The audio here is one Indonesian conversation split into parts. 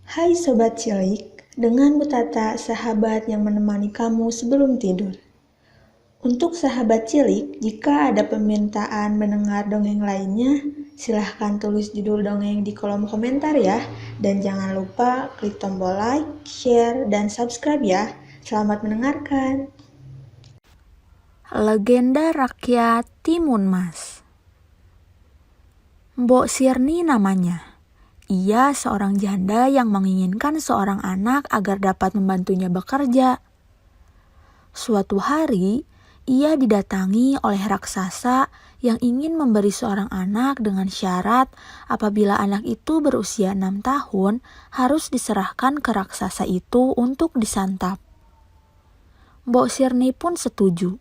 Hai Sobat Cilik, dengan Bu Tata, sahabat yang menemani kamu sebelum tidur. Untuk sahabat cilik, jika ada permintaan mendengar dongeng lainnya, silahkan tulis judul dongeng di kolom komentar ya. Dan jangan lupa klik tombol like, share, dan subscribe ya. Selamat mendengarkan. Legenda Rakyat Timun Mas. Mbok Sirni namanya. Ia seorang janda yang menginginkan seorang anak agar dapat membantunya bekerja. Suatu hari, ia didatangi oleh raksasa yang ingin memberi seorang anak dengan syarat apabila anak itu berusia 6 tahun harus diserahkan ke raksasa itu untuk disantap. Mbok Sirni pun setuju.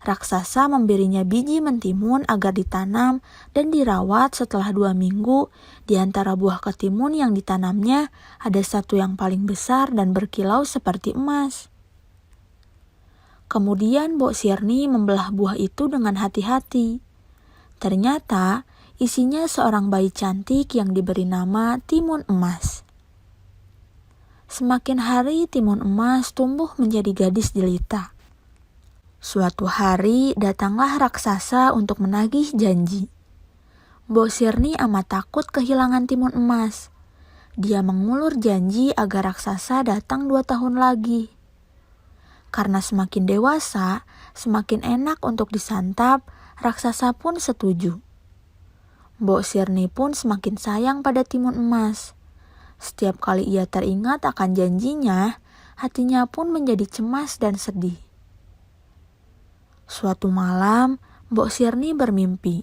Raksasa memberinya biji mentimun agar ditanam dan dirawat. Setelah 2 minggu, di antara buah ketimun yang ditanamnya ada satu yang paling besar dan berkilau seperti emas. Kemudian Mbok Sirni membelah buah itu dengan hati-hati. Ternyata isinya seorang bayi cantik yang diberi nama Timun Emas. Semakin hari Timun Emas tumbuh menjadi gadis jelita. Suatu hari datanglah raksasa untuk menagih janji. Mbok Sirni amat takut kehilangan Timun Emas. Dia mengulur janji agar raksasa datang 2 tahun lagi. Karena semakin dewasa, semakin enak untuk disantap, raksasa pun setuju. Mbok Sirni pun semakin sayang pada Timun Emas. Setiap kali ia teringat akan janjinya, hatinya pun menjadi cemas dan sedih. Suatu malam, Mbok Sirni bermimpi.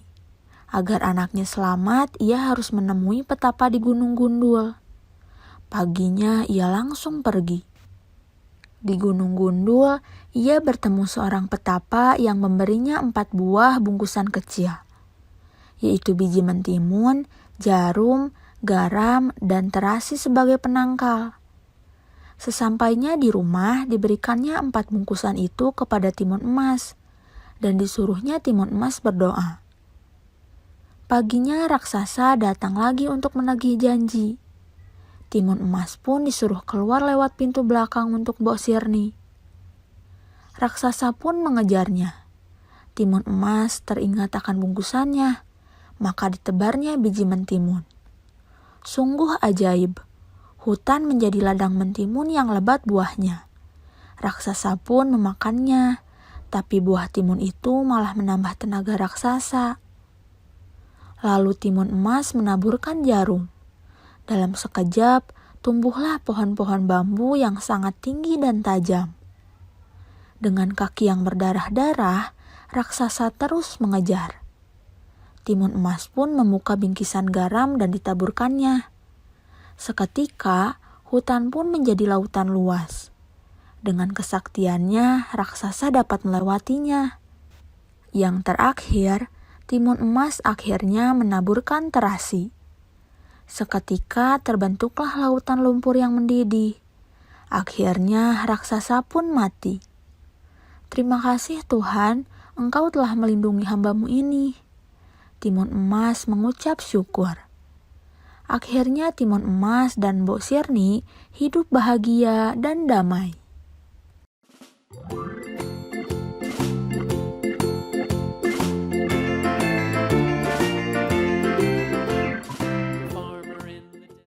Agar anaknya selamat, ia harus menemui petapa di Gunung Gundul. Paginya, ia langsung pergi. Di Gunung Gundul, ia bertemu seorang petapa yang memberinya 4 buah bungkusan kecil, yaitu biji mentimun, jarum, garam, dan terasi sebagai penangkal. Sesampainya di rumah, diberikannya 4 bungkusan itu kepada Timun Emas, dan disuruhnya Timun Emas berdoa. Paginya raksasa datang lagi untuk menagih janji. Timun Emas pun disuruh keluar lewat pintu belakang untuk Mbok Sirni. Raksasa pun mengejarnya. Timun Emas teringat akan bungkusannya, maka ditebarnya biji mentimun. Sungguh ajaib, hutan menjadi ladang mentimun yang lebat buahnya. Raksasa pun memakannya. Tapi buah timun itu malah menambah tenaga raksasa. Lalu Timun Emas menaburkan jarum. Dalam sekejap, tumbuhlah pohon-pohon bambu yang sangat tinggi dan tajam. Dengan kaki yang berdarah-darah, raksasa terus mengejar. Timun Emas pun membuka bingkisan garam dan ditaburkannya. Seketika, hutan pun menjadi lautan luas. Dengan kesaktiannya, raksasa dapat melewatinya. Yang terakhir, Timun Emas akhirnya menaburkan terasi. Seketika terbentuklah lautan lumpur yang mendidih. Akhirnya raksasa pun mati. Terima kasih Tuhan, Engkau telah melindungi hamba-Mu ini. Timun Emas mengucap syukur. Akhirnya Timun Emas dan Mbok Sirni hidup bahagia dan damai.